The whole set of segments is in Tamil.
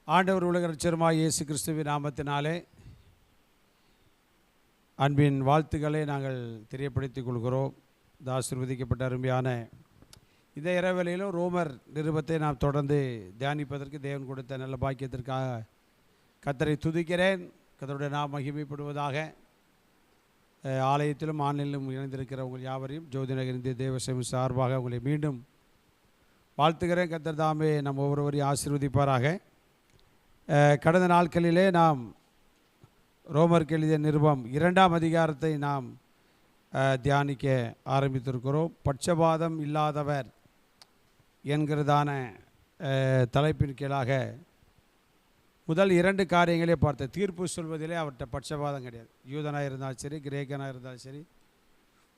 ஆண்டவர் உலக இரட்சகருமாகிய இயேசு கிறிஸ்துவின் நாமத்தினாலே அன்பின் வாழ்த்துக்களை நாங்கள் தெரியப்படுத்திக் கொள்கிறோம். ஆசீர்வதிக்கப்பட்ட அருமையான இந்த இரவேளையிலும் ரோமர் நிருபத்தை நாம் தொடர்ந்து தியானிப்பதற்கு தேவன் கொடுத்த நல்ல பாக்கியத்திற்காக கர்த்தரை துதிக்கிறேன். கர்த்தருடைய நாம் மகிமைப்படுவதாக. ஆலயத்திலும் ஆன்லைனிலும் இணைந்திருக்கிற உங்கள் யாவரையும் ஜோதிநகர் இந்திய தேவசேவை சார்பாக உங்களை மீண்டும் வாழ்த்துகிறேன். கர்த்தர் தாமே நம் ஒவ்வொருவரையும் ஆசீர்வதிப்பாராக. கடந்த நாட்களிலே நாம் ரோமருக்கு எழுதிய நிருபம் 2ஆம் அதிகாரத்தை நாம் தியானிக்க ஆரம்பித்திருக்கிறோம். பட்சபாதம் இல்லாதவர் என்கிறதான தலைப்பின் கீழாக முதல் 2 காரியங்களே பார்த்த. தீர்ப்பு சொல்வதிலே அவர்கிட்ட பட்சபாதம் கிடையாது. யூதனாக இருந்தாலும் சரி, கிரேக்கனாக இருந்தாலும் சரி,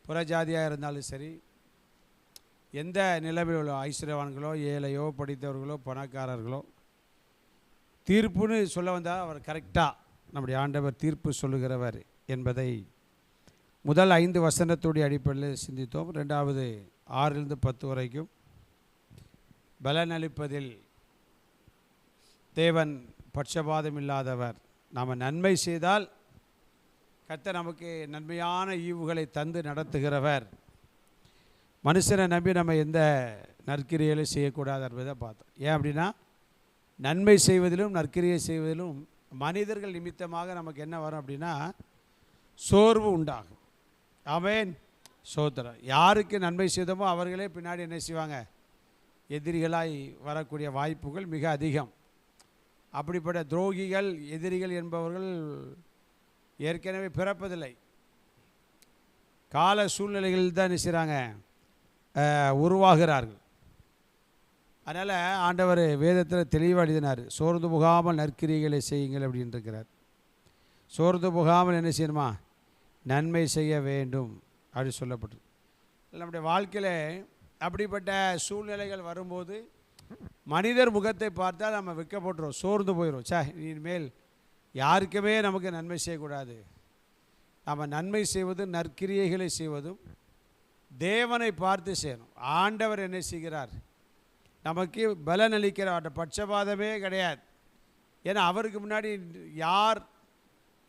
புறஜாதியாக இருந்தாலும் சரி, எந்த நிலைமையில் உள்ள ஐஸ்வர்யவான்களோ ஏழையோ படித்தவர்களோ பணக்காரர்களோ தீர்ப்புன்னு சொல்ல வந்தால் அவர் கரெக்டாக நம்முடைய ஆண்டவர் தீர்ப்பு சொல்லுகிறவர் என்பதை முதல் 5 வசனத்துடைய அடிப்படையில் சிந்தித்தோம். 2வது 6லிருந்து 10 வரைக்கும் பலனளிப்பதில் தேவன் பட்சபாதம் இல்லாதவர். நாம் நன்மை செய்தால் கர்த்தர் நமக்கு நன்மையான ஈவுகளை தந்து நடத்துகிறவர். மனுஷனை நம்பி நம்ம எந்த நற்கிரியைகளும் செய்யக்கூடாது என்பதை பார்த்தோம். ஏன் அப்படின்னா, நன்மை செய்வதிலும் நற்கிரியை செய்வதிலும் மனிதர்கள் நிமித்தமாக நமக்கு என்ன வரும் அப்படின்னா சோர்வு உண்டாகும். ஆமென், சோத்திரம். யாருக்கு நன்மை செய்தோமோ அவர்களே பின்னாடி என்ன செய்வாங்க, எதிரிகளாய் வரக்கூடிய வாய்ப்புகள் மிக அதிகம். அப்படிப்பட்ட துரோகிகள் எதிரிகள் என்பவர்கள் ஏற்கனவே பிறப்பதில்லை, கால சூழ்நிலைகள் தான் என்ன செய்கிறாங்க, உருவாகிறார்கள். அதனால் ஆண்டவர் வேதத்தில் தெளிவாக எழுதினார், சோர்ந்து புகாமல் நற்கிரிகளை செய்யுங்கள் அப்படின்னு இருக்கிறார். சோர்ந்து புகாமல் என்ன செய்யணுமா, நன்மை செய்ய வேண்டும் அப்படி சொல்லப்பட்டு. நம்முடைய வாழ்க்கையில் அப்படிப்பட்ட சூழ்நிலைகள் வரும்போது மனிதர் முகத்தை பார்த்தால் நம்ம வெட்கப்பட்டுரும், சோர்ந்து போயிடும். இனிமேல் யாருக்குமே நமக்கு நன்மை செய்யக்கூடாது. நம்ம நன்மை செய்வதும் நற்கிரியைகளை செய்வதும் தேவனை பார்த்து செய்யணும். ஆண்டவர் என்ன செய்கிறார், நமக்கு பலன் அளிக்கிற பட்சபாதமே கிடையாது. ஏன்னா அவருக்கு முன்னாடி யார்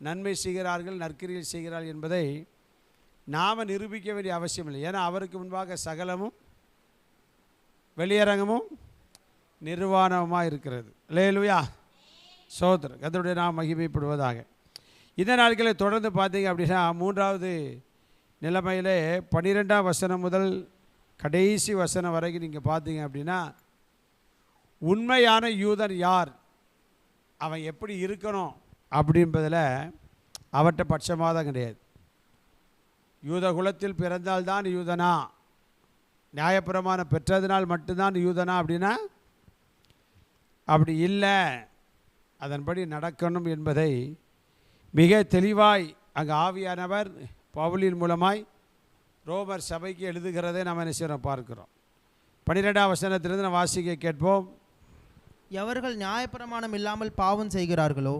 நன்மை செய்கிறார்கள் நற்கிரியை செய்கிறார்கள் என்பதை நாம் நிரூபிக்க வேண்டிய அவசியம் இல்லை. ஏன்னா அவருக்கு முன்பாக சகலமும் வெளியரங்கமும் நிர்வாணமாக இருக்கிறது. அல்லேலூயா, சோதரர். கர்த்தருடைய நாம் மகிமைப்படுவதாக. இந்த நாட்களை தொடர்ந்து பார்த்தீங்க அப்படின்னா 3வது நிலைமையிலே 12ஆம் வசனம் முதல் கடைசி வசனம் வரைக்கும் நீங்கள் பார்த்தீங்க அப்படின்னா உண்மையான யூதன் யார், அவன் எப்படி இருக்கணும் அப்படின்பதில் அவர்கிட்ட பட்சமாதான் கிடையாது. யூத குலத்தில் பிறந்தால்தான் யூதனா, நியாயப்பிரமாணம் பெற்றதினால் மட்டும்தான் யூதனா அப்படின்னா அப்படி இல்லை, அதன்படி நடக்கணும் என்பதை மிக தெளிவாய் அங்கே ஆவியானவர் பவுலின் மூலமாய் ரோமர் சபைக்கு எழுதுகிறதை நாம் என்ன செய்கிறோம் பார்க்கிறோம். 12ஆம் வசனத்திலிருந்து நாம் வாசிக்க கேட்போம். எவர்கள் நியாயப்பிரமாணம் இல்லாமல் பாவம் செய்கிறார்களோ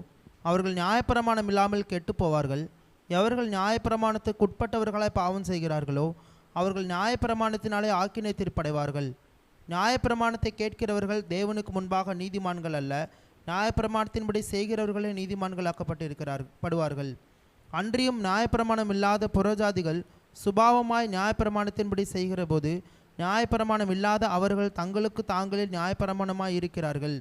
அவர்கள் நியாயப்பிரமாணம் இல்லாமல் கெட்டு போவார்கள். எவர்கள் நியாயப்பிரமாணத்துக்கு உட்பட்டவர்களாய் பாவம் செய்கிறார்களோ அவர்கள் நியாயப்பிரமாணத்தினாலே ஆக்கினை தீர்ப்படைவார்கள். நியாயப்பிரமாணத்தை கேட்கிறவர்கள் தேவனுக்கு முன்பாக நீதிமான்கள் அல்ல, நியாயப்பிரமாணத்தின்படி செய்கிறவர்களே நீதிமான்கள் ஆக்கப்பட்டிருக்கிறார்கள். அன்றியும் நியாயப்பிரமாணம் இல்லாத புறஜாதிகள் சுபாவமாய் நியாயப்பிரமாணத்தின்படி செய்கிற போது நியாயப்பிரமாணம் இல்லாத அவர்கள் தங்களுக்கு தாங்களே நியாயப்பிரமாணமாய் இருக்கிறார்கள்.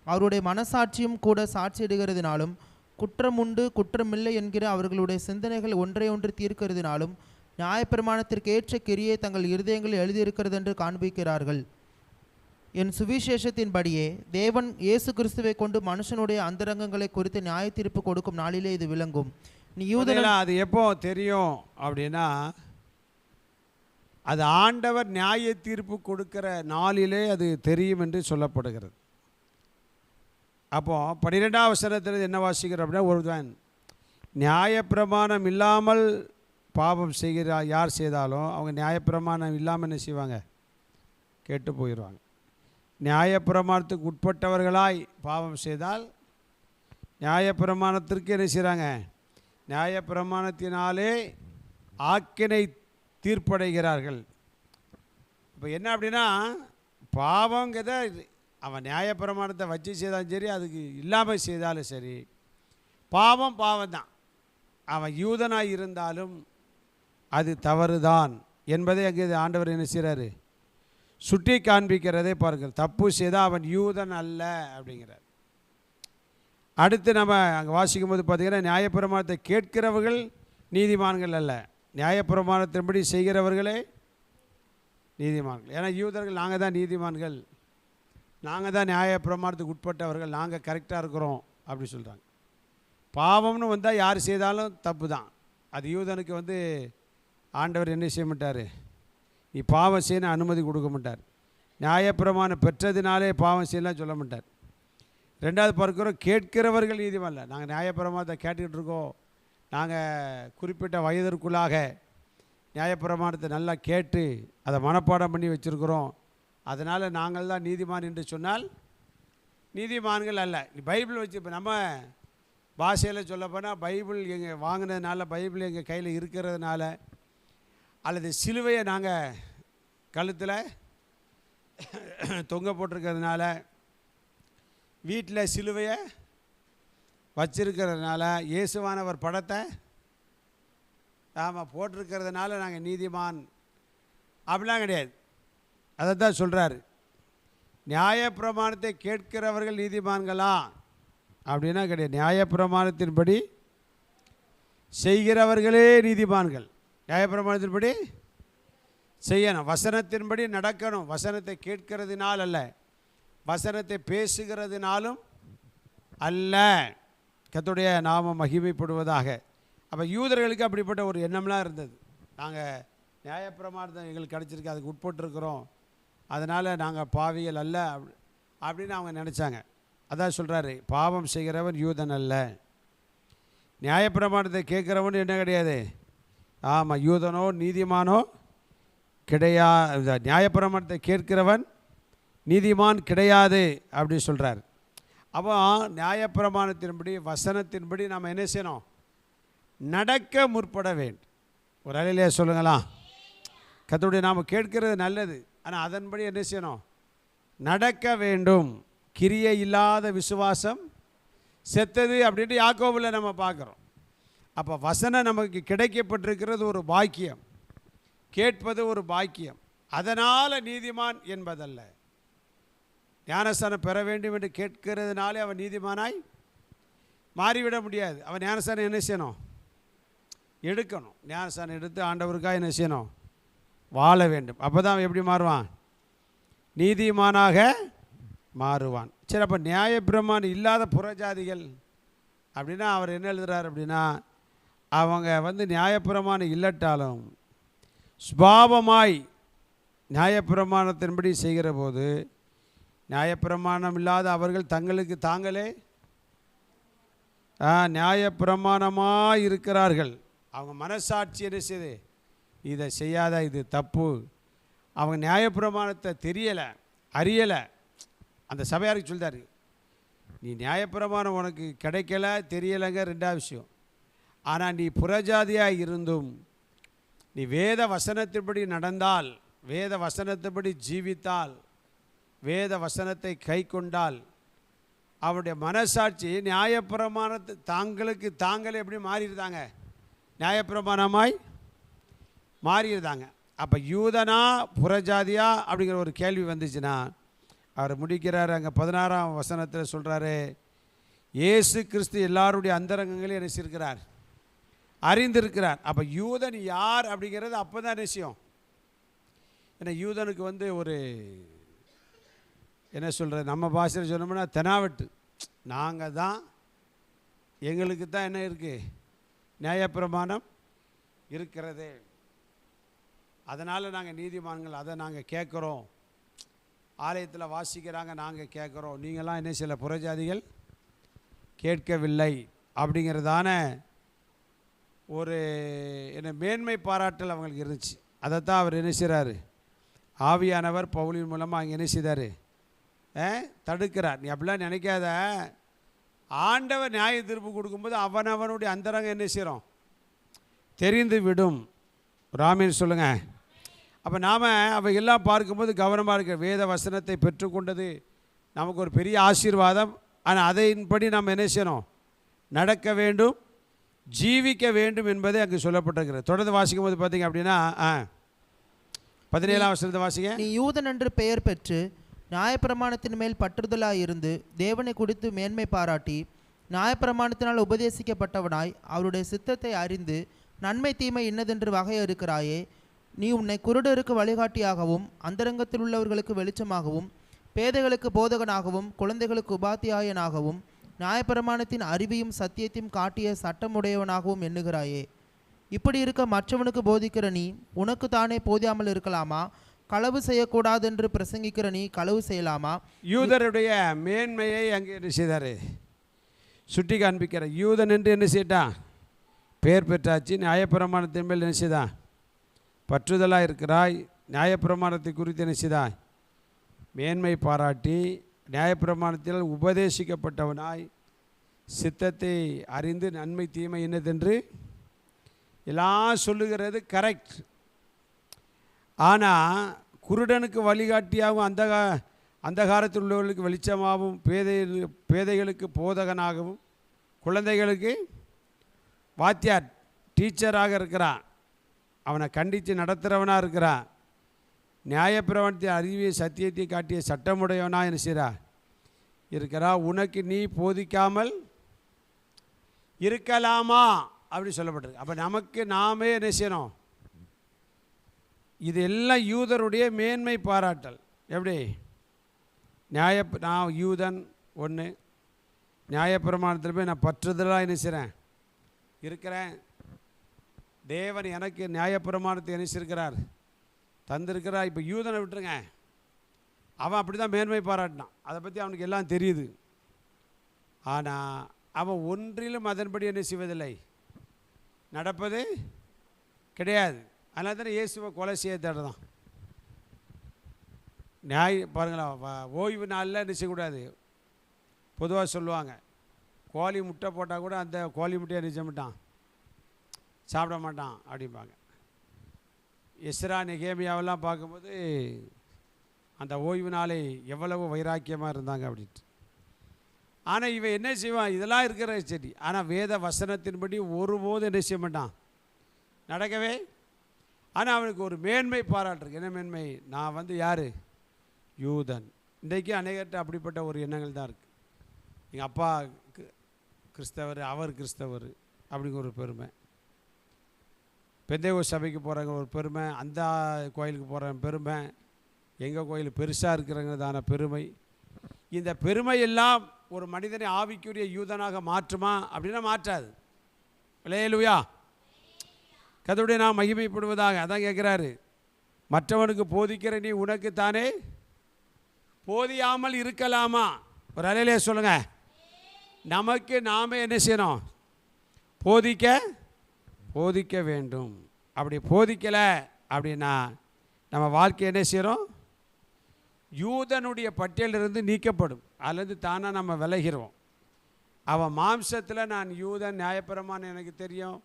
அவருடைய மனசாட்சியும் கூட சாட்சியிடுகிறதுனாலும் குற்றம் உண்டு குற்றமில்லை என்கிற அவர்களுடைய சிந்தனைகள் ஒன்றை தீர்க்கிறதுனாலும் நியாயப்பிரமாணத்திற்கு ஏற்ற கிரியை தங்கள் இருதயங்களில் எழுதியிருக்கிறது என்று காண்பிக்கிறார்கள். என் சுவிசேஷத்தின்படியே தேவன் இயேசு கிறிஸ்துவை கொண்டு மனுஷனுடைய அந்தரங்கங்களை குறித்து நியாய தீர்ப்பு கொடுக்கும் நாளிலே இது விளங்கும். நீ யூதனா, அது எப்போ தெரியும் அப்படின்னா, அது ஆண்டவர் நியாய தீர்ப்பு கொடுக்கிற நாளிலே அது தெரியும் என்று சொல்லப்படுகிறது. அப்போ 12ஆம் வசனத்தில் என்ன வாசிக்கிறோம் அப்படின்னா, ஒருவன் நியாயப்பிரமாணம் இல்லாமல் பாவம் செய்கிறார், யார் செய்தாலும் அவங்க நியாயப்பிரமாணம் இல்லாமல் என்ன செய்வாங்க, கெட்டு போயிடுவாங்க. நியாயப்பிரமாணத்துக்கு உட்பட்டவர்களாய் பாவம் செய்தால் நியாயப்பிரமாணத்திற்கு என்ன செய்கிறாங்க, நியாயப்பிரமாணத்தினாலே ஆக்கினை தீர்ப்படைகிறார்கள். இப்போ என்ன அப்படின்னா, பாவங்கிறத அவன் நியாயப்பிரமாணத்தை வச்சு செய்தாலும் சரி, அதுக்கு இல்லாமல் செய்தாலும் சரி, பாவம் பாவம்தான். அவன் யூதனாக இருந்தாலும் அது தவறுதான் என்பதை அங்கே ஆண்டவர் என்ன செய்கிறாரு, சுட்டி காண்பிக்கிறதே பாருங்கள். தப்பு செய்தால் அவன் யூதன் அல்ல அப்படிங்கிறார். அடுத்து நம்ம அங்கே வாசிக்கும் போது பார்த்திங்கன்னா, நியாயப்பிரமாணத்தை கேட்கிறவர்கள் நீதிமான்கள் அல்ல, நியாயப்பிரமாணத்தின்படி செய்கிறவர்களே நீதிமான்கள். ஏன்னா யூதர்கள் நாங்கள் தான் நீதிமான்கள், நாங்கள் தான் நியாயப்பிரமாணத்துக்கு உட்பட்டவர்கள், நாங்கள் கரெக்டாக இருக்கிறோம் அப்படி சொல்கிறாங்க. பாவம்னு வந்தால் யார் செய்தாலும் தப்பு தான். அது யூதனுக்கு ஆண்டவர் என்ன செய்ய மாட்டார், நீ பாவம் செய்யணும் அனுமதி கொடுக்க மாட்டார். நியாயப்பிரமாணம் பெற்றதினாலே பாவம் செய்யலாம் சொல்ல மாட்டார். ரெண்டாவது பார்க்கிறோம், கேட்கிறவர்கள் நீதிமான் இல்லை. நாங்கள் நியாயப்பிரமாணத்தை கேட்டுக்கிட்டு இருக்கோம், நாங்கள் குறிப்பிட்ட வயதிற்குள்ளாக நியாயப்பிரமாணத்தை நல்லா கேட்டு அதை மனப்பாடம் பண்ணி வச்சுருக்கிறோம், அதனால் நாங்கள் தான் நீதிமான் என்று சொன்னால் நீதிமான்கள் அல்ல. பைபிள் வச்சு இப்போ நம்ம பாஷையில் சொல்ல போனால், பைபிள் எங்கள் வாங்கினதுனால, பைபிள் எங்கள் கையில் இருக்கிறதுனால, அல்லது சிலுவையை நாங்கள் கழுத்தில் தொங்க போட்டிருக்கிறதுனால, வீட்டில் சிலுவையை வச்சிருக்கிறதுனால, இயேசுவானவர் படத்தை நாம் போட்டிருக்கிறதுனால நாங்கள் நீதிமான் அப்படிலாம் கிடையாது. அதை தான் சொல்கிறாரு, நியாயப்பிரமாணத்தை கேட்கிறவர்கள் நீதிமான்களா அப்படின்னா கிடையாது. நியாயப்பிரமாணத்தின்படி செய்கிறவர்களே நீதிமான்கள். நியாயப்பிரமாணத்தின்படி செய்யணும், வசனத்தின்படி நடக்கணும். வசனத்தை கேட்கிறதுனால் அல்ல, வசனத்தை பேசுகிறதுனாலும் அல்ல. கர்த்தருடைய நாமம் மகிமைப்படுவதாக. அப்போ யூதர்களுக்கு அப்படிப்பட்ட ஒரு எண்ணம்லாம் இருந்தது. நாங்கள் நியாயப்பிரமாணத்தை எங்களுக்கு கிடச்சிருக்கு, அதுக்கு உட்பட்டுருக்கிறோம், அதனால் நாங்கள் பாவிகள் அல்ல அப்படின்னு அவங்க நினச்சாங்க. அதான் சொல்கிறாரு, பாவம் செய்கிறவன் யூதன் அல்ல, நியாயப்பிரமாணத்தை கேட்குறவன் என்ன கிடையாது. ஆமாம், யூதனோ நீதிமானோ கிடையாது. நியாயப்பிரமாணத்தை கேட்கிறவன் நீதிமான் கிடையாது அப்படி சொல்கிறார். அப்போ நியாயப்பிரமாணத்தின்படி வசனத்தின்படி நாம் என்ன செய்யணும், நடக்க முற்பட வேண்டும். ஒரு அலையிலே சொல்லுங்களா, கர்த்தருடைய நாம் கேட்கிறது நல்லது, ஆனால் அதன்படி என்ன செய்யணும், நடக்க வேண்டும். கிரியை இல்லாத விசுவாசம் செத்தது அப்படின்ட்டு யாக்கோபில் நம்ம பார்க்குறோம். அப்போ வசனம் நமக்கு கிடைக்கப்பட்டிருக்கிறது ஒரு பாக்கியம், கேட்பது ஒரு பாக்கியம். அதனால் நீதிமான் என்பதல்ல. ஞானஸ்தானம் பெற வேண்டும் என்று கேட்கிறதுனாலே அவன் நீதிமானாய் மாறிவிட முடியாது. அவன் ஞானஸ்தானம் என்ன செய்யணும், எடுக்கணும். ஞானஸ்தானம் எடுத்து ஆண்டவருக்காக என்ன செய்யணும், வாழ வேண்டும். அப்போ தான் அவன் எப்படி மாறுவான், நீதிமானாக மாறுவான். சரி, அப்போ நியாயப்பிரமாணம் இல்லாத புறஜாதிகள் அப்படின்னா அவர் என்ன எழுதுகிறார் அப்படின்னா, அவங்க நியாயப்பிரமாணம் இல்லட்டாலும் சுபாவமாய் நியாயப்பிரமாணத்தின்படி செய்கிற போது, நியாயப்பிரமாணம் இல்லாத அவர்கள் தங்களுக்கு தாங்களே நியாயப்பிரமாணமாக இருக்கிறார்கள். அவங்க மனசாட்சி என்ன செய்யுது, இதை செய்யாத, இது தப்பு. அவங்க நியாயப்பிரமாணத்தை தெரியலை, அறியலை. அந்த சபையாருக்கு சொல்கிறாரு, நீ நியாயப்பிரமாணம் உனக்கு கிடைக்கல, தெரியலைங்க ரெண்டாவது விஷயம். ஆனால் நீ புறஜாதியாக இருந்தும் நீ வேத வசனத்தின்படி நடந்தால், வேத வசனத்தின்படி ஜீவித்தால், வேத வசனத்தை கை கொண்டால், அவருடைய மனசாட்சி நியாயப்பிரமாணத்தை தாங்களுக்கு தாங்களே எப்படி மாறிடுதாங்க, நியாயப்பிரமாணமாய் மாறிடுதாங்க. அப்போ யூதனா புறஜாதியா அப்படிங்கிற ஒரு கேள்வி வந்துச்சுன்னா, அவர் முடிக்கிறார் அங்கே 16ஆம் வசனத்தில் சொல்கிறாரு, இயேசு கிறிஸ்து எல்லாருடைய அந்தரங்கங்களையும் என்ன செய்திருக்கிறார், அறிந்திருக்கிறார். அப்போ யூதன் யார் அப்படிங்கிறது அப்போ தான் நிச்சயம். ஏன்னா யூதனுக்கு ஒரு என்ன சொல்கிறது, நம்ம பாஷையில் சொன்னோம்னா தெனாவட்டு. நாங்கள் தான், எங்களுக்கு தான் என்ன இருக்குது, நியாயப்பிரமாணம் இருக்கிறது, அதனால் நாங்கள் நீதிமான்கள், அதை நாங்கள் கேட்குறோம், ஆலயத்தில் வாசிக்கிறாங்க, நாங்கள் கேட்குறோம், நீங்களாம் என்ன சில புறஜாதிகள் கேட்கவில்லை அப்படிங்கிறதான ஒரு என்ன மேன்மை பாராட்டல் அவங்களுக்கு இருந்துச்சு. அதைத்தான் அவர் என்ன செய்கிறாரு, ஆவியானவர் பவுலின் மூலமாக அங்கே என்ன செய்தார், தடுக்கிறார். நீ அப்படிலாம் நினைக்காத, ஆண்டவர் நியாய தீர்ப்பு கொடுக்கும்போது அவனவனுடைய அந்தரங்கம் என்ன செய்கிறோம், தெரிந்து விடும். ராமேன் சொல்லுங்கள். அப்போ நாம் அவையெல்லாம் பார்க்கும்போது கவனமாக இருக்க, வேத வசனத்தை பெற்றுக்கொண்டது நமக்கு ஒரு பெரிய ஆசீர்வாதம். ஆனால் அதையின்படி நம்ம என்ன செய்யணும்? நடக்க வேண்டும், ஜீவிக்க வேண்டும் என்பதை அங்கு சொல்லப்பட்டிருக்கிறது. தொடர்ந்து வாசிக்கும் போது பார்த்தீங்க அப்படின்னா 17ஆம் வசனத்தை வாசிங்க. நீ யூதன் என்று பெயர் பெற்று நியாயப்பிரமாணத்தின் மேல் பற்றுதலாயிருந்து தேவனை குறித்து மேன்மை பாராட்டி நியாயப்பிரமாணத்தினால் உபதேசிக்கப்பட்டவனாய் அவருடைய சித்தத்தை அறிந்து நன்மை தீமை இன்னதென்று வகையறுக்கிறாயே. நீ உன்னை குருடருக்கு வழிகாட்டியாகவும் அந்தரங்கத்தில் உள்ளவர்களுக்கு வெளிச்சமாகவும் பேதைகளுக்கு போதகனாகவும் குழந்தைகளுக்கு உபாத்தியாயனாகவும் நியாயப்பிரமாணத்தின் அறிவையும் சத்தியத்தையும் காட்டிய சட்டமுடையவனாகவும் எண்ணுகிறாயே. இப்படி இருக்க மற்றவனுக்கு போதிக்கிற நீ உனக்கு தானே போதியாமல் இருக்கலாமா? களவு செய்யக்கூடாதென்று பிரசங்கிக்கிற நீ களவு செய்யலாமா? யூதருடைய மேன்மையை அங்கே என்ன செய்தார்? சுட்டி காண்பிக்கிற. யூதன் என்று என்ன செய்தான்? பெயர் பெற்றாச்சு. நியாயப்பிரமாணத்தின் மேல் என்ன செய்தான்? பற்றுதலாக இருக்கிறாய். நியாயப்பிரமாணத்தை குறித்து என்ன செய்தாய்? மேன்மை பாராட்டி நியாயப்பிரமாணத்தில் உபதேசிக்கப்பட்டவனாய் சித்தத்தை அறிந்து நன்மை தீமை என்னதென்று எல்லாம் சொல்லுகிறது கரெக்ட். ஆனால் குருடனுக்கு வழிகாட்டியாகவும் அந்தகாரத்தில் உள்ளவர்களுக்கு வெளிச்சமாகவும் பேதைகளுக்கு போதகனாகவும் குழந்தைகளுக்கு வாத்தியார் டீச்சராக இருக்கிறான். அவனை கண்டித்து நடத்துகிறவனாக இருக்கிறான். நியாயப்பிரமாணத்தை அறிவிய சத்தியத்தை காட்டிய சட்டமுடையவனாக என்ன செய்கிறா இருக்கிறா. உனக்கு நீ போதிக்காமல் இருக்கலாமா அப்படி சொல்லப்பட்டிருக்கு. அப்போ நமக்கு நாமே என்ன செய்யணும்? இது எல்லாம் யூதருடைய மேன்மை பாராட்டல். எப்படி? நான் யூதன் ஒன்று, நியாயப்பிரமாணத்தில் போய் நான் பற்றுதலாக என்ன செய்கிறேன் இருக்கிறேன். தேவன் எனக்கு நியாயப்பிரமாணத்தை நினைச்சிருக்கிறார், தந்திருக்கிறார். இப்போ யூதனை விட்டுருங்க, அவன் அப்படி தான் மேன்மை பாராட்டினான். அதை பற்றி அவனுக்கு எல்லாம் தெரியுது. ஆனால் அவன் ஒன்றிலும் அதன்படி என்ன செய்வதில்லை, நடப்பது கிடையாது. அதனால தானே இயேசுவை கொலை செய்ய தேடுதான். பாருங்களா, ஓய்வு நாளில் என்ன செய்யக்கூடாது? பொதுவாக சொல்லுவாங்க, கோழி முட்டை போட்டால் கூட அந்த கோழி முட்டையை நிச்சய மாட்டான், சாப்பிட மாட்டான் அப்படிம்பாங்க. எஸ்ரா நெகேமியாவெல்லாம் பார்க்கும்போது அந்த ஓய்வு நாளை எவ்வளவு வைராக்கியமாக இருந்தாங்க அப்படின்ட்டு. ஆனால் இவன் என்ன செய்வான்? இதெல்லாம் இருக்கிற சரி, ஆனால் வேத வசனத்தின்படி ஒருபோது என்ன செய்ய மாட்டான், நடக்கவே. ஆனால் அவனுக்கு ஒரு மேன்மை பாராட்டுருக்கு. என்ன மேன்மை? நான் யார்? யூதன். இன்றைக்கு அநேகர்கிட்ட அப்படிப்பட்ட ஒரு எண்ணங்கள் தான் இருக்குது. எங்கள் அப்பா கிறிஸ்தவர், அவர் கிறிஸ்தவர் அப்படிங்கிற ஒரு பெருமை. பெந்தேகோஸ்து சபைக்கு போகிறாங்க ஒரு பெருமை, அந்த கோயிலுக்கு போகிற பெருமை, எங்கள் கோயில் பெருசாக இருக்கிறங்கிறதான பெருமை. இந்த பெருமை எல்லாம் ஒரு மனிதனை ஆவிக்குரிய யூதனாக மாற்றுமா அப்படின்னா மாற்றாது. அல்லேலூயா, கர்த்தருடைய நாம் மகிமைப்படுவதாக. அதான் கேட்குறாரு, மற்றவனுக்கு போதிக்கிற நீ உனக்கு தானே போதியாமல் இருக்கலாமா? ஒரு அலையிலே சொல்லுங்க. நமக்கு நாமே என்ன செய்யணும்? போதிக்க வேண்டும். அப்படி போதிக்கலை அப்படின்னா நம்ம வாழ்க்கை என்ன செய்கிறோம்? யூதனுடைய பட்டியலிருந்து நீக்கப்படும். அதுலேருந்து தானாக நம்ம விலகிறோம். அவன் மாம்சத்தில் நான் யூதன், நியாயப்பிரமாணம் எனக்கு தெரியும்,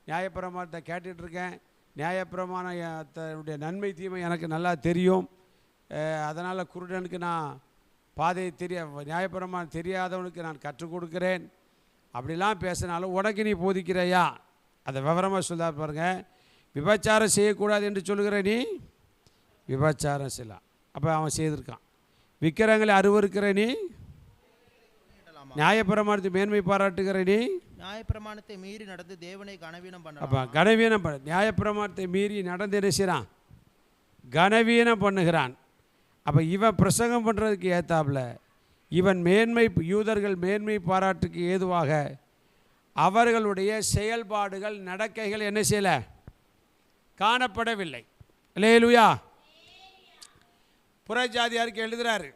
நியாயப்பிரமாணத்தை கேட்டுட்ருக்கேன், நியாயப்பிரமாணத்தினுடைய நன்மை தீமை எனக்கு நல்லா தெரியும், அதனால் குருடனுக்கு நான் பாதையை நியாயப்பிரமாணம் தெரியாதவனுக்கு நான் கற்றுக் கொடுக்குறேன் அப்படிலாம் பேசினாலும் உனக்கு நீ போதிக்கிறையா? அதை விவரமாக சொல்லார் பாருங்க. விபச்சாரம் செய்யக்கூடாது என்று சொல்லுகிற நீ விபச்சாரம் செய்யலாம். அப்போ அவன் செய்திருக்கான். விக்கிரங்களை அருவருக்கிற நீ நியாயப்பிரமாணத்தை மேன்மை பாராட்டுகிற நீ நியாயப்பிரமாணத்தை மீறி நடந்து தேவனை கனவீனம் பண்ண. அப்போ கனவீனம் பண்ண, நியாயப்பிரமாணத்தை மீறி நடந்து என்ன செய்கிறான்? கனவீனம் பண்ணுகிறான். அப்போ இவன் பிரசங்கம் பண்ணுறதுக்கு ஏற்றாப்புல இவன் மேன்மை, யூதர்கள் மேன்மை பாராட்டுக்கு ஏதுவாக அவர்களுடைய செயல்பாடுகள் நடக்கைகள் என்ன செய்யலை, காணப்படவில்லை. அல்லேலூயா. புறஜாதியாருக்கு எழுதுகிறாரு,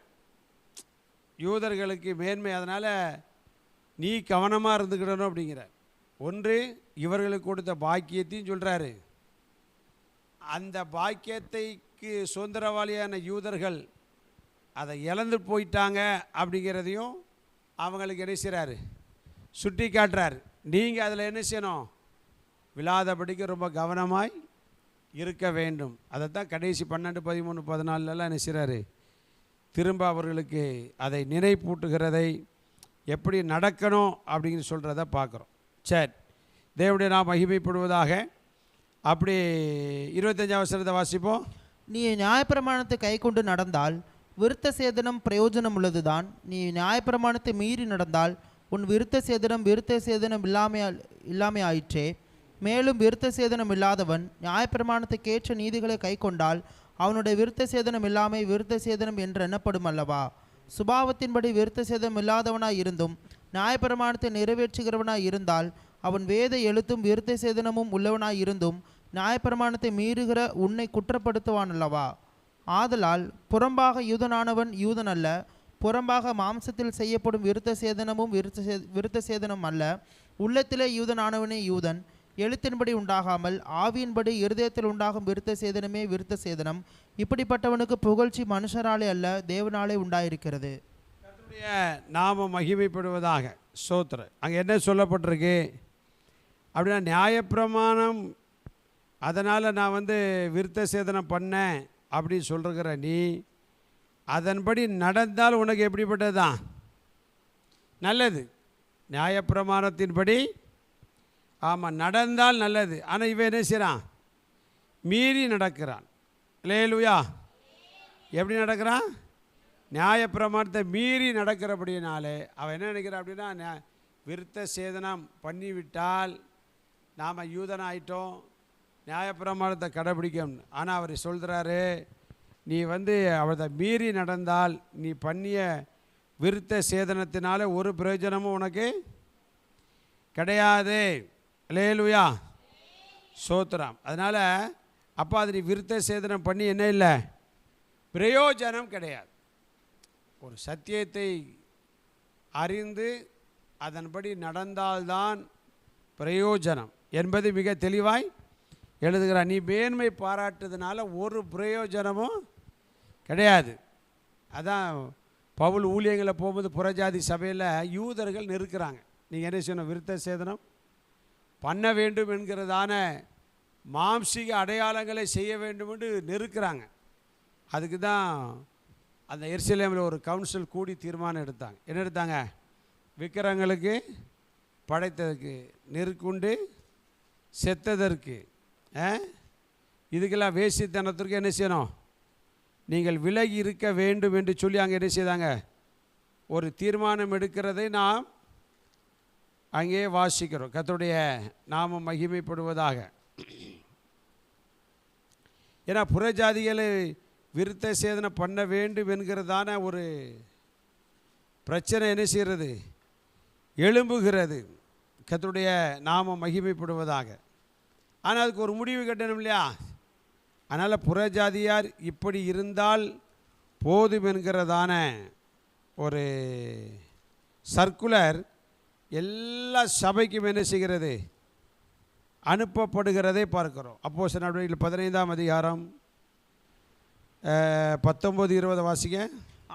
யூதர்களுக்கு மேன்மை, அதனால் நீ கவனமாக இருந்துக்கிடணும் அப்படிங்கிறார். ஒன்று, இவர்களுக்கு கொடுத்த பாக்கியத்தையும் சொல்கிறாரு. அந்த பாக்கியத்தைக்கு சுதந்திரவாளியான யூதர்கள் அதை இழந்து போயிட்டாங்க அப்படிங்கிறதையும் அவங்களுக்கு என்ன செய்கிறாரு? சுட்டி காட்டுறாரு. நீங்கள் அதில் என்ன செய்யணும்? விழாதபடிக்கு ரொம்ப கவனமாய் இருக்க வேண்டும். அதை தான் கடைசி 12, 13, 14 என்ன செய்கிறாரு? திரும்ப அவர்களுக்கு அதை நினைப்பூட்டுகிறதை எப்படி நடக்கணும் அப்படின்னு சொல்கிறத பார்க்குறோம். சரி, தேவனுடைய நாம் மகிமைப்படுவதாக. அப்படி 25ஆம் வசனத்தை வாசிப்போம். நீ நியாயப்பிரமாணத்தை கை கொண்டு நடந்தால் விருத்த சேதனம் பிரயோஜனம் உள்ளதுதான். நீ நியாயப்பிரமாணத்தை மீறி நடந்தால் உன் விருத்த சேதனம் இல்லாமை ஆயிற்றே. மேலும் விருத்த சேதனம் இல்லாதவன் நியாயப்பிரமாணத்துக்கேற்ற நீதிகளை கை கொண்டால் அவனுடைய விருத்த சேதனம் இல்லாமை விருத்த சேதனம் என்று எண்ணப்படும் அல்லவா? சுபாவத்தின்படி விருத்த சேதனம் இல்லாதவனாய் இருந்தும் நியாயப்பிரமாணத்தை நிறைவேற்றுகிறவனாய் இருந்தால் அவன் வேத எழுத்தும் விருத்த சேதனமும் உள்ளவனாய் இருந்தும் நியாயப்பிரமாணத்தை மீறுகிற உன்னை குற்றப்படுத்துவான் அல்லவா? ஆதலால் புறம்பாக யூதனானவன் யூதன் அல்ல, புறம்பாக மாம்சத்தில் செய்யப்படும் விருத்த சேதனமும் விருத்த சேதனம் அல்ல, உள்ளத்திலே யூதனானவனே யூதன். எழுத்தின்படி உண்டாகாமல் ஆவியின்படி இருதயத்தில் உண்டாகும் விருத்த சேதனமே விருத்த சேதனம். இப்படிப்பட்டவனுக்கு புகழ்ச்சி மனுஷராலே அல்ல தேவனாலே உண்டாயிருக்கிறது. கர்த்தருடைய நாமம் மகிமைப்படுவதாக. ஸ்தோத்திரம். அங்கே என்ன சொல்லப்பட்டிருக்கு அப்படின்னா, நியாயப்பிரமாணம் அதனால் நான் விருத்த சேதனம் பண்ணேன் அப்படின்னு சொல்லுகிற நீ அதன்படி நடந்தால் உனக்கு எப்படிப்பட்டதுதான் நல்லது. நியாயப்பிரமாணத்தின்படி ஆமாம் நடந்தால் நல்லது. ஆனால் இவன் என்ன செய்கிறான்? மீறி நடக்கிறான். அல்லேலூயா. எப்படி நடக்கிறான்? நியாயப்பிரமாணத்தை மீறி நடக்கிறபடினாலே அவன் என்ன நினைக்கிறான் அப்படின்னா, விருத்த சேதனம் பண்ணிவிட்டால் நாம் யூதனாயிட்டோம், நியாயப்பிரமாணத்தை கடைபிடிக்கணும். ஆனால் அவர் சொல்கிறாரு, நீ அவரை மீறி நடந்தால் நீ பண்ணிய விருத்த சேதனத்தினால ஒரு பிரயோஜனமும் உனக்கு கிடையாது. அல்லேலூயா. ஸ்தோத்திரம். அதனால் அப்போ அது நீ விருத்த சேதனம் பண்ணி என்ன இல்லை, பிரயோஜனம் கிடையாது. ஒரு சத்தியத்தை அறிந்து அதன்படி நடந்தால்தான் பிரயோஜனம் என்பது மிக தெளிவாய் எழுதுகிறார். நீ மேன்மை பாராட்டுறதுனால ஒரு பிரயோஜனமும் கிடையாது. அதான் பவுல் ஊழியங்களை போகும்போது புறஜாதி சபையில் யூதர்கள் நெருக்கிறாங்க. நீங்கள் என்ன செய்யணும்? விருத்த சேதனம் பண்ண வேண்டும் என்கிறதான மாம்சீக அடையாளங்களை செய்ய வேண்டும் என்று நெருக்கிறாங்க. அதுக்கு தான் அந்த எருசலேமில் ஒரு கவுன்சில் கூடி தீர்மானம் எடுத்தாங்க. என்ன எடுத்தாங்க? விக்கிரகங்களுக்கு படைத்ததற்கு, நெருக்குண்டு செத்ததற்கு, இதுக்கெல்லாம் வேசித்தனத்திற்கு என்ன செய்யணும்? நீங்கள் விலகி இருக்க வேண்டும் என்று சொல்லி அங்கே என்ன செய்தாங்க? ஒரு தீர்மானம் எடுக்கிறதை நாம் அங்கே வாசிக்கிறோம். கர்த்தருடைய நாமம் மகிமைப்படுவதாக. ஏன்னா புறஜாதிகளை விருத்த சேதனம் பண்ண வேண்டும் என்கிறதான ஒரு பிரச்சனை என்ன செய்கிறது? எழும்புகிறது. கர்த்தருடைய நாமம் மகிமைப்படுவதாக. ஆனால் அதுக்கு ஒரு முடிவு கட்டணும் இல்லையா? அதனால் புறஜாதியார் இப்படி இருந்தால் போதும் என்கிறதான ஒரு சர்க்குலர் எல்லா சபைக்கும் என்ன செய்கிறது? அனுப்பப்படுகிறதை பார்க்கிறோம். அப்போஸ்தலர் நடவடிக்கைகள் 15ஆம் அதிகாரம் 19-20 வாசிங்க.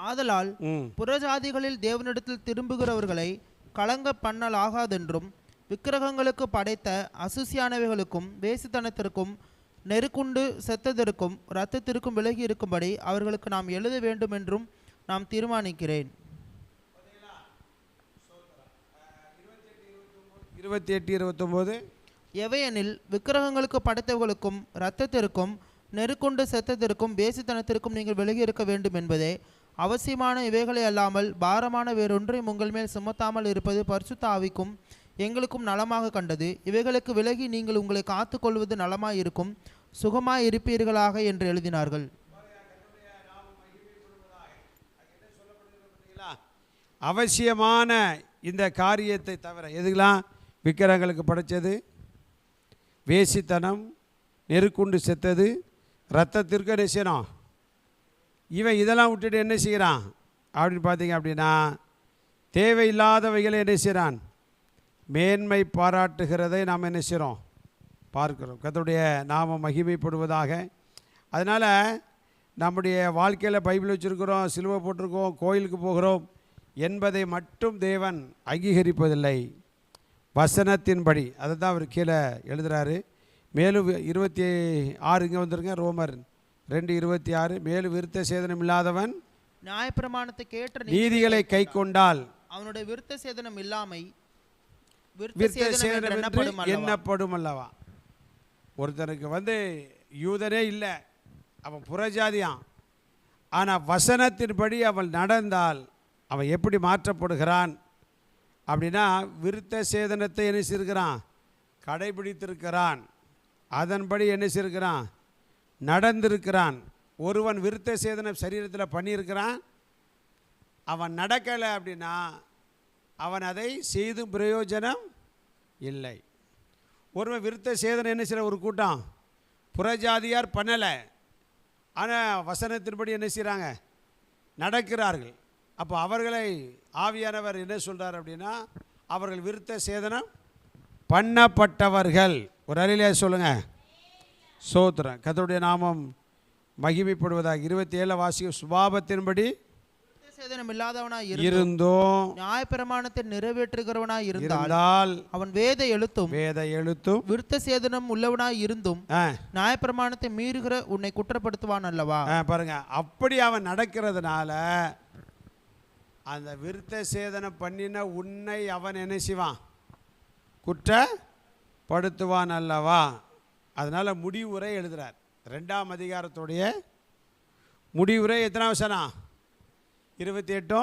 ஆதலால் புறஜாதிகளில் தேவனிடத்தில் திரும்புகிறவர்களை கலங்க பண்ணலாகாதென்றும் விக்கிரகங்களுக்கு படைத்த அசுசியானவைகளுக்கும் வேசித்தனத்திற்கும் நெருக்குண்டு செத்ததற்கும் இரத்தத்திற்கும் விலகி இருக்கும்படி அவர்களுக்கு நாம் எழுத வேண்டும் என்றும் நாம் தீர்மானிக்கிறேன். 28-29 எவையெனில் விக்கிரகங்களுக்கு படைத்தவர்களுக்கும் இரத்தத்திற்கும் நெருக்குண்டு செத்ததற்கும் வேசித்தனத்திற்கும் நீங்கள் விலகி இருக்க வேண்டும் என்பதே அவசியமான. இவைகளை அல்லாமல் பாரமான வேறொன்றையும் உங்கள் மேல் சுமத்தாமல் இருப்பது பரிசுத்த ஆவிக்கும் எங்களுக்கும் நலமாக கண்டது. இவைகளுக்கு விலகி நீங்கள் உங்களை காத்து கொள்வது நலமாய் இருக்கும், சுகமாய் இருப்பீர்களாக என்று எழுதினார்கள். அவசியமான இந்த காரியத்தை தவிர எதுக்கெல்லாம்? விக்கிரகங்களுக்கு படைத்தது, வேசித்தனம், நெருக்குண்டு செத்தது, இரத்தத்திற்கு என்ன செய்யணும்? இவன் இதெல்லாம் விட்டுட்டு என்ன செய்கிறான் அப்படின்னு பார்த்தீங்க அப்படின்னா, தேவையில்லாதவைகளை என்ன செய்கிறான்? மேன்மை பாராட்டுகிறதை நாம் என்ன செய்கிறோம்? பார்க்கிறோம். கர்த்தருடைய நாமம் மகிமைப்படுவதாக. அதனால் நம்முடைய வாழ்க்கையில் பைபிள் வச்சுருக்கிறோம், சிலுவை போட்டிருக்கோம், கோயிலுக்கு போகிறோம் என்பதை மட்டும் தேவன் அங்கீகரிப்பதில்லை. வசனத்தின்படி அதை தான் அவர் கீழே எழுதுகிறாரு. மேலும் 26 இங்கே வந்துருங்க, ரோமர் 2:26. மேலும் விருத்த சேதனம் இல்லாதவன் நியாயப்பிரமாணத்துக்கு ஏற்ற நீதிகளை கை கொண்டால் அவனுடைய விருத்த சேதனம் இல்லாமை விருத்த சேதனம் எண்ணப்படும் அல்லவா. ஒருத்தனுக்கு யூதனே இல்லை, அவன் புறஜாதியான். ஆனால் வசனத்தின்படி அவன் நடந்தால் அவன் எப்படி மாற்றப்படுகிறான் அப்படின்னா, விருத்த சேதனத்தை என்ன செய்கிறான், கடைபிடித்திருக்கிறான். அதன்படி என்ன செய்கிறான், நடந்திருக்கிறான். ஒருவன் விருத்த சேதனம் சரீரத்தில் பண்ணியிருக்கிறான், அவன் நடக்கலை அப்படின்னா அவன் அதை செய்தும் பிரயோஜனம் இல்லை. ஒருவன் விருத்த சேதனம் என்ன செய்கிற ஒரு கூட்டம் புறஜாதியார் பண்ணலை, ஆனால் வசனத்தின்படி என்ன செய்கிறாங்க, நடக்கிறார்கள். அப்போ அவர்களை ஆவியானவர் என்ன சொல்கிறார் அப்படின்னா, அவர்கள் விருத்த சேதனம் பண்ணப்பட்டவர்கள். ஒரு அறையிலே சொல்லுங்கள், சோத்திரம். கர்த்தருடைய நாமம் மகிமைப்படுவதாக. 27 வாசிக்கும். சுபாவத்தின்படி சேதனம் இல்லாதவனாய் இருந்தோம், நியாயப்பிரமாணத்தை நிறைவேற்றுகிறவனாய் இருந்தால் அவன் வேத எழுத்தும் விருத்த சேதனம் உள்ளவனாய் இருந்தும் நியாயப்பிரமாணத்தை மீறுகிற உன்னை குற்றப்படுத்துவான் அல்லவா. பாருங்க, அப்படி அவன் நடக்கிறதுனால அந்த விருத்த சேதனம் பண்ணின உன்னை அவன் என்ன செய்வான், குற்றப்படுத்துவான் அல்லவா. அதனால முடிவுரை எழுதுறார். 2ஆம் அதிகாரத்துடைய முடிவுரை எத்தனாம் வசனம், 28,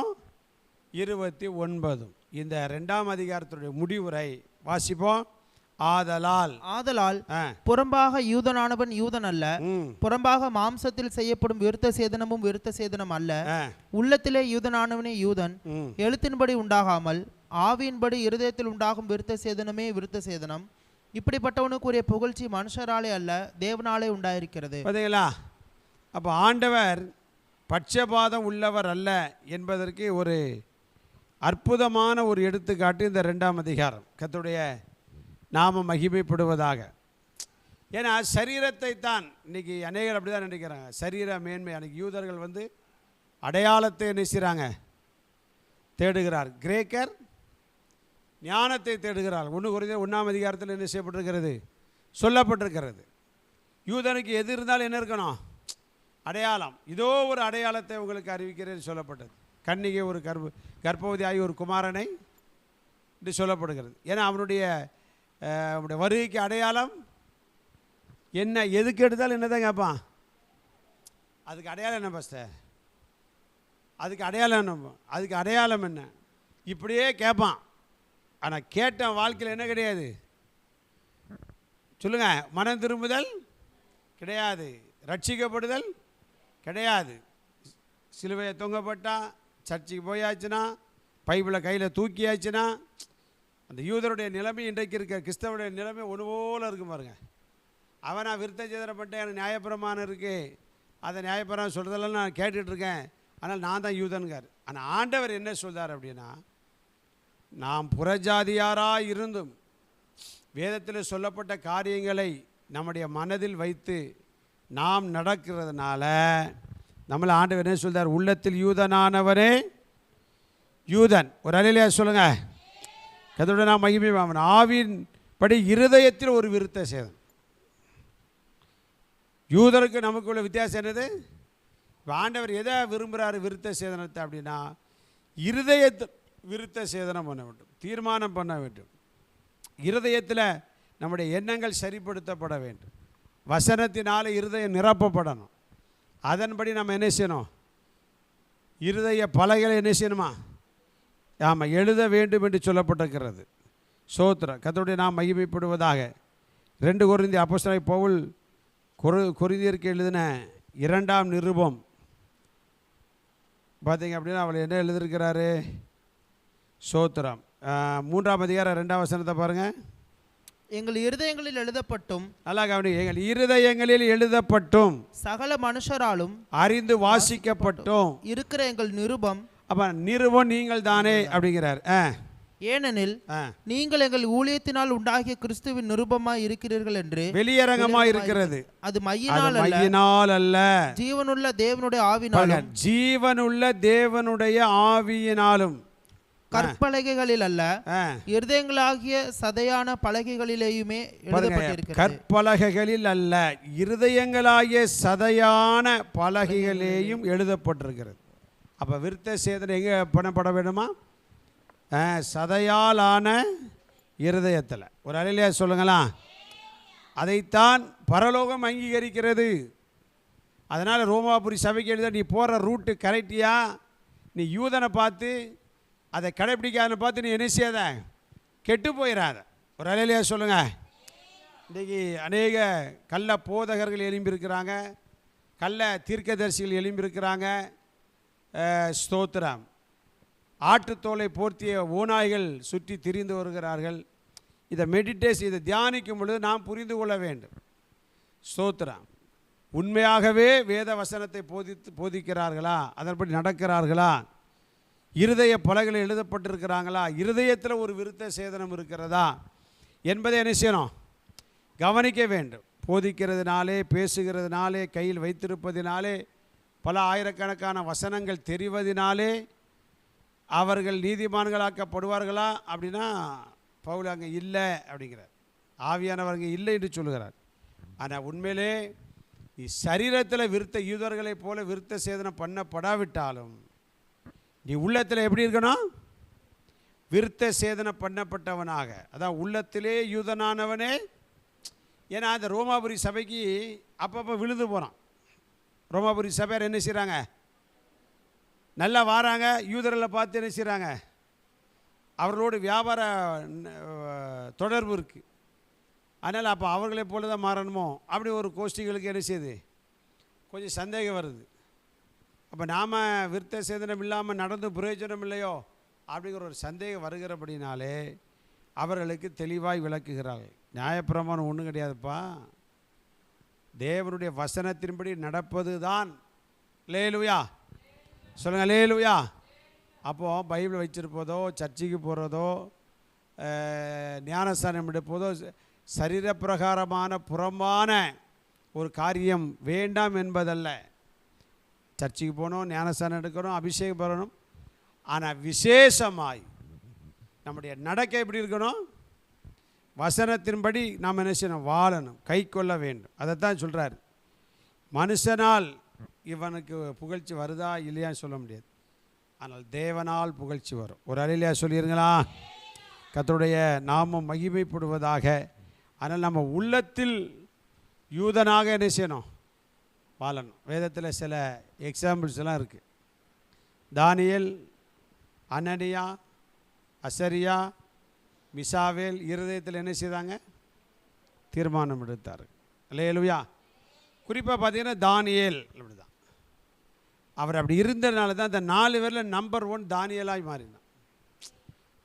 29. இந்த 2ஆம் அதிகாரத்துடைய முடிவுரை வாசிப்போம். ஆதலால் புறம்பாக யூதனானவன் யூதன் அல்ல, புறம்பாக மாம்சத்தில் செய்யப்படும் விருத்த சேதனமும் விருத்த சேதனம் அல்ல, உள்ளத்திலே யூதனானவனே யூதன், எழுத்தின்படி உண்டாகாமல் ஆவியின்படி இருதயத்தில் உண்டாகும் விருத்த சேதனமே விருத்த சேதனம். இப்படிப்பட்டவனுக்குரிய புகழ்ச்சி மனுஷராலே அல்ல தேவனாலே உண்டாயிருக்கிறது. பார்த்தீங்களா? அப்போ ஆண்டவர் பட்சபாதம் உள்ளவர் அல்ல என்பதற்கு ஒரு அற்புதமான ஒரு எடுத்துக்காட்டு இந்த 2ஆம் அதிகாரம். கர்த்தருடைய நாம மகிமைப்படுவதாக. ஏன்னா சரீரத்தை தான் இன்றைக்கி அநேகர் அப்படி தான் நினைக்கிறாங்க, சரீர மேன்மை. அன்றைக்கி யூதர்கள் அடையாளத்தை என்ன செய்கிறாங்க, தேடுகிறார். கிரேக்கர் ஞானத்தை தேடுகிறார். 1 கொரிந்தியர் 1ஆம் அதிகாரத்தில் என்ன செய்யப்பட்டிருக்கிறது, சொல்லப்பட்டிருக்கிறது. யூதனுக்கு எது இருந்தாலும் என்ன இருக்கணும், அடையாளம். இதோ ஒரு அடையாளத்தை உங்களுக்கு அறிவிக்கிறேன் சொல்லப்பட்டது. கன்னிகை ஒரு கர்ப்பவதி ஆகி ஒரு குமாரனை என்று சொல்லப்படுகிறது. ஏன்னா அவனுடைய வருகைக்கு அடையாளம் என்ன, எதுக்கு எடுத்தாலும் என்ன தான் கேட்பான், அதுக்கு அடையாளம் என்ன பாஸ்டர், அதுக்கு அடையாளம் என்ன, அதுக்கு அடையாளம் என்ன, இப்படியே கேட்பான். ஆனால் கேட்ட வாழ்க்கையில் என்ன கிடையாது சொல்லுங்கள், மனம் திரும்புதல் கிடையாது, ரட்சிக்கப்படுதல் கிடையாது. சிலுவையை தொங்கப்பட்டா, சர்ச்சுக்கு போயாச்சுன்னா, பைபிளை கையில் தூக்கியாச்சுன்னா, அந்த யூதருடைய நிலைமை இன்றைக்கு இருக்க கிறிஸ்தவருடைய நிலைமை ஒன்று போல் இருக்கும் பாருங்க. அவனா விருத்த சேதனப்பட்ட எனக்கு நியாயப்பிரமாணம் இருக்குது, அதை நியாயப்பிரமாணம் சொல்கிறதெல்லாம் நான் கேட்டுட்ருக்கேன், ஆனால் நான் தான் யூதன்கார். ஆனால் ஆண்டவர் என்ன சொல்கிறார் அப்படின்னா, நாம் புறஜாதியாராக இருந்தும் வேதத்தில் சொல்லப்பட்ட காரியங்களை நம்முடைய மனதில் வைத்து நாம் நடக்கிறதுனால நம்மளை ஆண்டவர் என்ன சொல்கிறார், உள்ளத்தில் யூதனானவரே யூதன். ஒரு அலையிலே சொல்லுங்கள், கர்த்தருடைய நாமம் மகிமைப்படும். ஆவின் படி இருதயத்தில் ஒரு விருத்த சேதனம். யூதருக்கு நமக்குள்ள வித்தியாசம் என்னது, ஆண்டவர் எதை விரும்புகிறார் விருத்த சேதனத்தை அப்படின்னா, இருதயத்தில் விருத்த சேதனம் பண்ண வேண்டும், தீர்மானம் பண்ண வேண்டும். இருதயத்தில் நம்முடைய எண்ணங்கள் சரிப்படுத்தப்பட வேண்டும். வசனத்தினால இருதயம் நிரப்பப்படணும். அதன்படி நம்ம என்ன செய்யணும், இருதய பலகைகளை என்ன செய்யணுமா, ஆமாம், எழுத வேண்டும் என்று சொல்லப்பட்டிருக்கிறது. சோத்திரம். கர்த்தருடைய நாமம் மகிமைப்படுவதாக. 2 கொரிந்தியர் அப்போஸ்தலனாகிய பவுல் கொரிந்தியருக்கு எழுதின 2ஆம் நிருபம் பார்த்தீங்க அப்படின்னா அவள் என்ன எழுதியிருக்கிறாரு, சோத்திரம். 3ஆம் அதிகாரம் 2ஆம் வசனத்தை பாருங்கள். எங்கள் இருதயங்களில் எழுதப்பட்டும், நல்லா கவனி, எங்கள் இருதயங்களில் எழுதப்பட்டும் சகல மனுஷராலும் அறிந்து வாசிக்கப்பட்டும் இருக்கிற எங்கள் நிருபம். அப்போ நிருபம் நீங்கள் தானே அப்படிங்கிறார். ஏனெனில் நீங்கள் எங்கள் ஊழியத்தினால் உண்டாகிய கிறிஸ்துவின் நிருபமாய் இருக்கிறீர்கள் என்று வெளியரங்கமாய் இருக்கிறது. அது மையினால் அல்ல, ஜீவனுள்ள தேவனுடைய ஆவியினாலும். ஜீவனுள்ள தேவனுடைய ஆவியினாலும், கற்பலகைகளில் அல்ல, இருதயங்களாகிய சதையான பலகைகளிலேயுமே எழுதப்பட்டிருக்கிறது. கற்பலகைகளில் அல்ல, இருதயங்களாகிய சதையான பலகைகளிலேயும் எழுதப்பட்டிருக்கிறது. அப்போ விருத்த சேதனம் எங்கே பண்ணப்பட வேண்டுமா? சதையாலான இருதயத்தில். ஒரு அலையிலையா சொல்லுங்களா? அதைத்தான் பரலோகம் அங்கீகரிக்கிறது. அதனால் ரோமாபுரி சபைக்கு எழுத, நீ போகிற ரூட்டு கரெக்டியா, நீ யூதனை பார்த்து அதை கடைப்பிடிக்காதனை பார்த்து நீ என்ன செய்யாத, கெட்டு போயிடாத. ஒரு அலையிலையா சொல்லுங்கள். இன்றைக்கி அநேக கள்ள போதகர்கள் எழும்பியிருக்கிறாங்க, கள்ள தீர்க்கதரிசிகள் எழும்பியிருக்கிறாங்க. ஸ்தோத்திரம். ஆட்டுத்தோலை போர்த்திய ஓநாய்கள் சுற்றி திரிந்து வருகிறார்கள். இதை இதை தியானிக்கும் பொழுது நாம் புரிந்து கொள்ள வேண்டும். ஸ்தோத்திரம். உண்மையாகவே வேத வசனத்தை போதிக்கிறார்களா? அதன்படி நடக்கிறார்களா? இருதய பலகையில் எழுதப்பட்டிருக்கிறாங்களா? இருதயத்தில் ஒரு விருத்த சேதனம் இருக்கிறதா என்பதை என்ன செய்யணும்? கவனிக்க வேண்டும். போதிக்கிறதுனாலே, பேசுகிறதுனாலே, கையில் வைத்திருப்பதினாலே, பல ஆயிரக்கணக்கான வசனங்கள் தெரிவதினாலே அவர்கள் நீதிமான்களாக்கப்படுவார்களா அப்படின்னா பவுல் அங்கே இல்லை அப்படிங்கிறார். ஆவியானவர் அங்கே இல்லை என்று சொல்லுகிறார். ஆனால் உண்மையிலே சரீரத்தில் விருத்த யூதர்களைப் போல விருத்த சேதனம் பண்ணப்படாவிட்டாலும் நீ உள்ளத்தில் எப்படி இருக்கணும்? விருத்த சேதனம் பண்ணப்பட்டவனாக, அதான் உள்ளத்திலே யூதனானவனே. ஏன்னா அந்த ரோமாபுரி சபைக்கு அப்பப்போ விழுந்து போகிறான். ரோமாபுரி சபையார் என்ன செய்கிறாங்க? நல்லா வாராங்க, யூதர்களை பார்த்து என்ன செய்கிறாங்க? அவர்களோடு வியாபார தொடர்பு இருக்குது. அதனால் அப்போ அவர்களை போல தான் மாறணுமோ அப்படி ஒரு கோஷ்டிகளுக்கு என்ன செய்யுது? கொஞ்சம் சந்தேகம் வருது. அப்போ நாம் விருத்த சேதனம் இல்லாமல் நடந்து பிரயோஜனம் இல்லையோ அப்படிங்கிற ஒரு சந்தேகம் வருகிறபடினாலே அவர்களுக்கு தெளிவாய் விளக்குகிறார்கள். நியாயப்பிரமாணம் ஒன்றும் கிடையாதுப்பா, தேவனுடைய வசனத்தின்படி நடப்பது தான். லேலுயா சொல்லுங்கள், லேலுயா. அப்போது பைபிள் வச்சிருப்பதோ, சர்ச்சைக்கு போகிறதோ, ஞானஸ்தானம் எடுப்பதோ சரீரப்பிரகாரமான புறம்பான ஒரு காரியம் வேண்டாம் என்பதல்ல. சர்ச்சைக்கு போகணும், ஞானஸ்தானம் எடுக்கணும், அபிஷேகம் பெறணும். ஆனால் விசேஷமாய் நம்முடைய நடக்கை எப்படி இருக்கணும்? வசனத்தின்படி நாம் என்ன செய்யணும்? வாழணும், கை கொள்ள வேண்டும். அதைத்தான் சொல்கிறார். மனுஷனால் இவனுக்கு புகழ்ச்சி வருதா இல்லையான்னு சொல்ல முடியாது, ஆனால் தேவனால் புகழ்ச்சி வரும். ஒரு அலையிலையா சொல்லிடுங்களா? கர்த்தருடைய நாமம் மகிமைப்படுவதாக. ஆனால் நம்ம உள்ளத்தில் யூதனாக என்ன செய்யணும்? வாழணும். வேதத்தில் சில எக்ஸாம்பிள்ஸ் எல்லாம் இருக்குது. தானியேல், அனனியா, அசரியா, மிசாவேல் இருதயத்தில் என்ன செய்தாங்க? தீர்மானம் எடுத்தார். அல்லேலூயா. குறிப்பாக பார்த்தீங்கன்னா தானியேல் அப்படி தான். அவர் அப்படி இருந்ததுனால தான் இந்த 4 பேரில் நம்பர் 1 தானியேலாய் மாறினான்.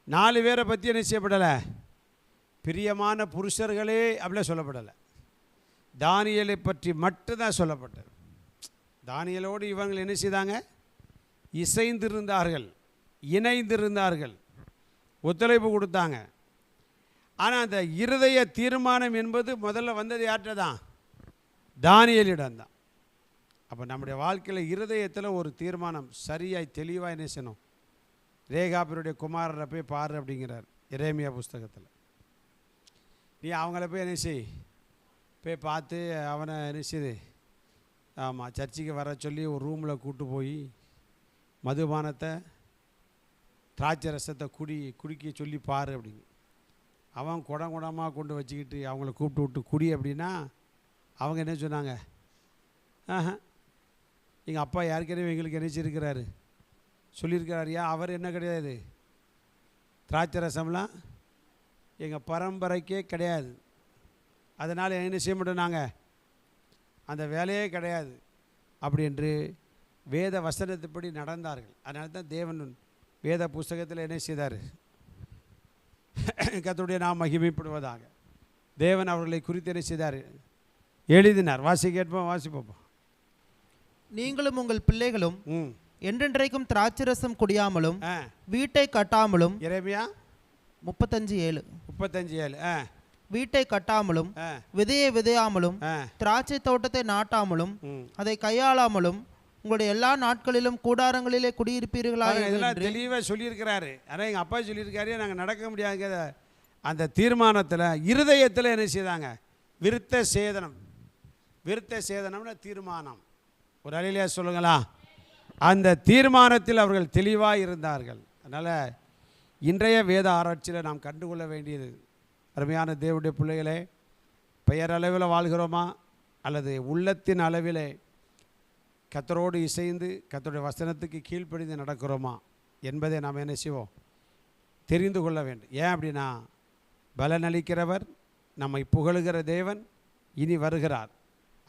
4 பேரை பற்றி என்ன செய்யப்படலை? பிரியமான புருஷர்களே அப்படிலாம் சொல்லப்படலை. தானியேலை பற்றி மட்டும்தான் சொல்லப்பட்டது. தானியேலோடு இவங்க என்ன செய்தாங்க? இசைந்திருந்தார்கள், இணைந்திருந்தார்கள், ஒத்துழைப்பு கொடுத்தாங்க. ஆனால் அந்த இருதய தீர்மானம் என்பது முதல்ல வந்தது யார்கிட்ட தான்? தானியேலிடம் தான். அப்போ நம்முடைய வாழ்க்கையில் இருதயத்தில் ஒரு தீர்மானம் சரியாய் தெளிவாக என்ன செய்யணும்? ரேகாபியருடைய குமாரரை போய் பாரு அப்படிங்கிறார் எரேமியா புஸ்தகத்தில். நீ அவங்கள போய் என்ன செய், போய் பார்த்து அவனை என்ன செய்து, ஆமாம், சர்ச்சுக்கு வர சொல்லி ஒரு ரூமில் கூட்டு போய் மதுபானத்தை, திராட்சை ரசத்தை குடிக்க சொல்லி பாரு அப்படிங்க. அவன் குடமாக கொண்டு வச்சுக்கிட்டு அவங்கள கூப்பிட்டு விட்டு குடி அப்படின்னா அவங்க என்ன சொன்னாங்க? எங்கள் அப்பா யாருக்கெனவே எங்களுக்கு நினச்சிருக்கிறாரு, சொல்லியிருக்கிறாரியா? அவர் என்ன கிடையாது, திராட்சை ரசம்லாம் எங்கள் பரம்பரைக்கே கிடையாது, அதனால் என்ன செய்ய மாட்டோம், நாங்கள் அந்த வேலையே கிடையாது அப்படி என்று வேத வசனத்துப்படி நடந்தார்கள். அதனால தான் தேவன் வேத புஸ்தகத்தில் என்ன செய்தார்? கர்த்தருடைய நாமம் மகிமைப்படுவதாக. தேவன் அவர்களை குறித்து என்ன செய்தார்? எழுதினார். கேட்போம், வாசிப்போம். நீங்களும் உங்கள் பிள்ளைகளும் என்றென்றைக்கும் திராட்சரசம் குடியாமலும் வீட்டை கட்டாமலும். எரேமியா 35:7. வீட்டை கட்டாமலும் விதையை விதையாமலும் திராட்சை தோட்டத்தை நாட்டாமலும் அதை கையாளாமலும் உங்களுடைய எல்லா நாட்களிலும் கூடாரங்களிலே குடியிருப்பீர்களா? இதெல்லாம் தெளிவாக சொல்லியிருக்கிறாரு. ஆனால் எங்கள் அப்பா சொல்லியிருக்காரு, நாங்கள் நடக்க முடியாத அந்த தீர்மானத்தில் இருதயத்தில் என்ன செய்தாங்க? விருத்த சேதனம். விருத்த சேதனம்னா தீர்மானம். ஒரு அலையிலையா சொல்லுங்களா? அந்த தீர்மானத்தில் அவர்கள் தெளிவாக இருந்தார்கள். அதனால் இன்றைய வேத ஆராய்ச்சியில் நாம் கண்டுகொள்ள வேண்டியது, அருமையான தேவனுடைய பிள்ளைகளே, பெயரளவில் வாழ்கிறோமா அல்லது உள்ளத்தின் அளவிலே கர்த்தரோடு இசைந்து கர்த்தருடைய வசனத்துக்கு கீழ்ப்படிந்து நடக்கிறோமா என்பதை நாம் என்ன செய்வோம், தெரிந்து கொள்ள வேண்டும். ஏன் அப்படின்னா, பலனளிக்கிறவர், நம்மை புகழுகிற தேவன் இனி வருகிறார்.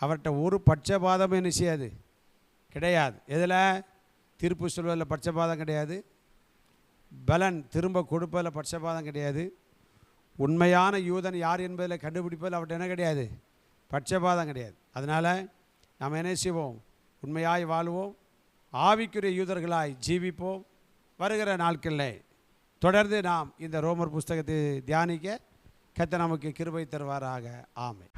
அவர்கிட்ட ஒரு பட்சபாதமும் என்ன செய்யாது, கிடையாது. எதில் தீர்ப்பு சொல்வதில் பட்சபாதம் கிடையாது, பலன் திரும்ப கொடுப்பதில் பட்சபாதம் கிடையாது, உண்மையான யூதன் யார் என்பதில் கண்டுபிடிப்பதில் அவர்கிட்ட என்ன கிடையாது, பட்சபாதம் கிடையாது. அதனால் நாம் என்ன செய்வோம், உண்மையாய் வாழ்வோம், ஆவிக்குரிய யூதர்களாய் ஜீவிப்போம். வருகிற நாட்களில் தொடர்ந்து நாம் இந்த ரோமர் புஸ்தகத்தை தியானிக்க கர்த்தர் நமக்கு கிருபை தருவாராக. ஆமென்.